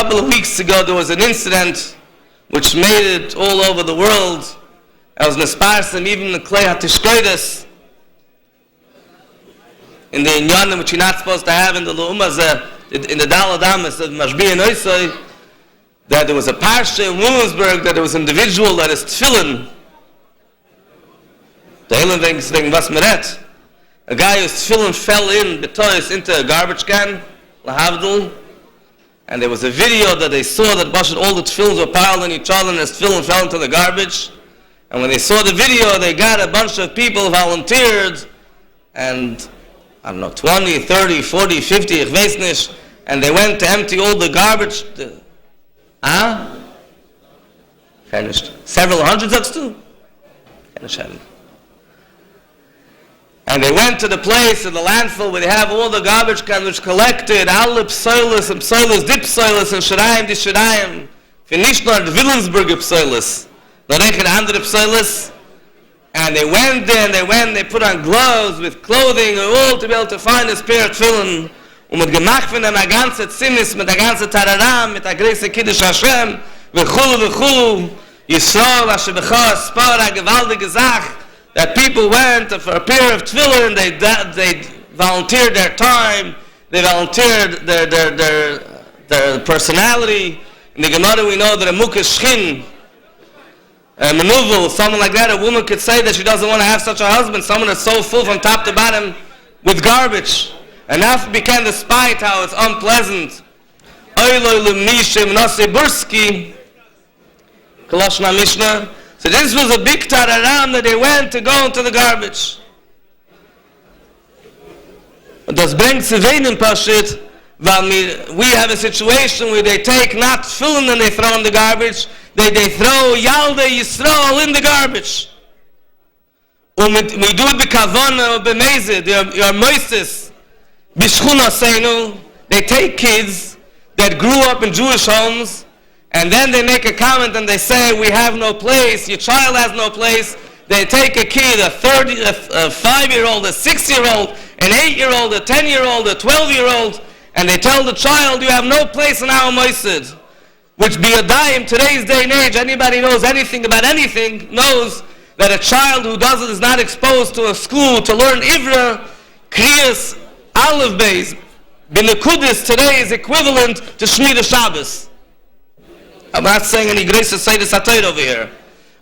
couple of weeks ago there was an incident which made it all over the world. I was nesparsim even the Klei HaTishkoides in the inyanim which you're not supposed to have in the Lu'umah, in the Dalad Amas of Mashbi and Oisoi, that there was a parsha in Williamsburg that there was an individual that is tefillin. The Helen wegen was meret. A guy whose tefillin fell into a garbage can, lahavdil, and there was a video that they saw that all the tefillins were piled on each other and his tefillin fell into the garbage. And when they saw the video, they got a bunch of people volunteered, and I don't know, 20, 30, 40, 50, ich weiß nicht, and they went to empty all the garbage. Finished. Several hundreds of too. And they went to the place in the landfill where they have all the garbage cans which collected, alle psoilus and psoilus, dip psoilus and shirayim, di shirayim. Für nicht nur die Wilhelmsburger psoilus, nur reichen andere psoilus. And they went there and they put on gloves with clothing and all to be able to find this pair of tefillin. Und mit gemacht von einer ganzen Zinnis, mit der ganzen Tararam, mit der Größe Kiddush Hashem, v'chulu, Yisrael, Asher b'cha, Spar, a gewaltige Sach, that people went for a pair of tefillin, they volunteered their time, they volunteered their personality. In the Gemara we know that a mukesh shchin, a manuvel, someone like that, a woman could say that she doesn't want to have such a husband, someone that's so full from top to bottom with garbage. And after became despite how it's unpleasant. So this was a big tararam that they went to go into the garbage. Und das bringt zu wenig Pashit, weil we have a situation where they take not tefillin and they throw in the garbage, they throw Yalde Yisrael in the garbage. Und we do it b'kavona, b'mezid, your moises, b'shchuna seinu, they take kids that grew up in Jewish homes, and then they make a comment and they say, we have no place, your child has no place. They take a kid, a 5-year-old, a 6-year-old, an 8-year-old, a 10-year-old, a 12-year-old, and they tell the child, you have no place in our moisid. Which be a in today's day and age, anybody knows anything about anything, knows that a child who is not exposed to a school to learn Ivra, Kriyas, Aleph Beis, Binekudis today is equivalent to Shemiras Shabbos. I'm not saying any grace to say this atayr over here.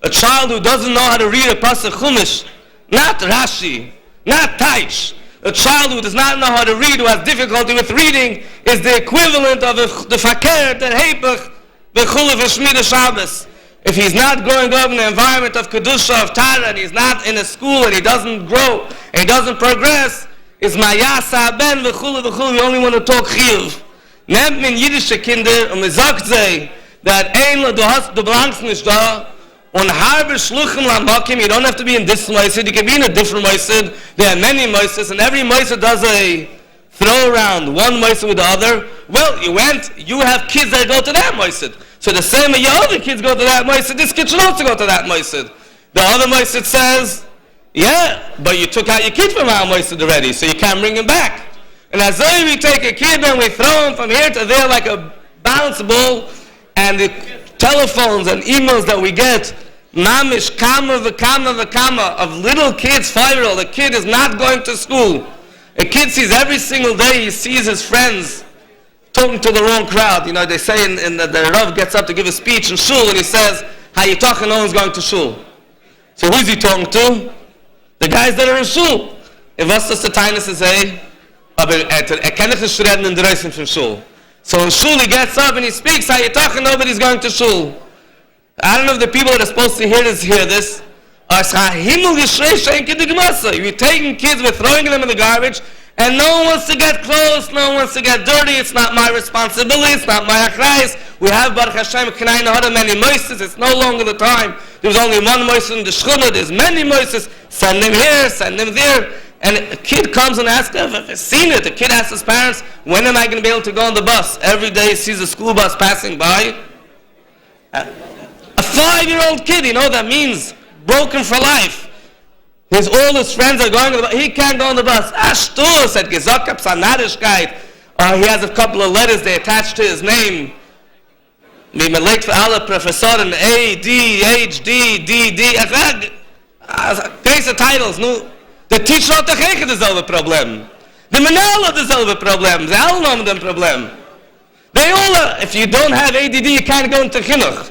A child who doesn't know how to read a pasuk Chumash, not Rashi, not Taich, a child who does not know how to read, who has difficulty with reading, is the equivalent of the fakir, the heipach, the chulav of Shemiras Shabbos. If he's not growing up in the environment of Kedusha, of Tara, and he's not in a school, and he doesn't grow, and he doesn't progress, is Mayasa ben v'chulav, we only want to talk chiyuv. Nehmt min Yiddische Kinder, und man sagt sie, that du belongst nicht da, und harbe shluchim lamakim, you don't have to be in this moisid, you can be in a different moisid. There are many moises, and every moisid does a throw around one moisid with the other. Well, you have kids that go to that moisid. So the same way your other kids go to that moisid, this kid should also go to that moisid. The other moisid says, yeah, but you took out your kid from our moisid already, so you can't bring him back. And as though we take a kid and we throw him from here to there like a bounce ball, and the telephones and emails that we get, mamish kama v'kama of little kids, 5-year-old, a kid is not going to school. A kid sees every single day, he sees his friends talking to the wrong crowd. You know, they say in the Rav gets up to give a speech in shul, and he says, how you talking, no one's going to shul. So who's he talking to? The guys that are in shul. If was das der Teines zu say, aber kann nicht reden in der Reisen von shul. So in shul he gets up and he speaks, how you talking, nobody's going to shul. I don't know if the people that are supposed to hear this. We're taking kids, we're throwing them in the garbage, and no one wants to get close, no one wants to get dirty. It's not my responsibility, it's not my achrayis. We have Baruch Hashem, many moises, it's no longer the time. There's only one moises in the shchuna, there's many moises. Send them here, send them there. And a kid comes and asks, if I've seen it, the kid asks his parents, when am I going to be able to go on the bus? Every day he sees a school bus passing by. A 5-year-old kid, you know that means broken for life. All his friends are going on the bus. He can't go on the bus. Ashtur said, Gezokab Sanarishkeit. He has a couple of letters they attach to his name. wie man legt für alle Professoren A, D, H, D, D, D, diese titles, nu, the teacher hat doch echt dasselbe Problem. The Manala hat dasselbe Problem, sie alle haben das Problem. They all, if you don't have ADD, you can't go into chinuch.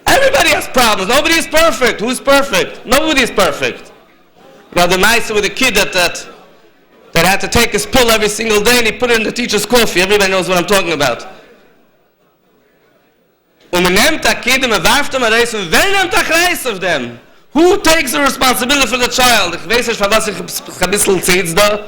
Everybody has problems, nobody is perfect. Who's perfect? Nobody is perfect. You know, the mice with a kid that had to take his pill every single day and he put it in the teacher's coffee. Everybody knows what I'm talking about. Und man nimmt a kid and man warft ihm a reis und wer nimmt a kreis of them? Who takes the responsibility for the child? Ich weiß nicht, für was ich ein bisschen zieht's da.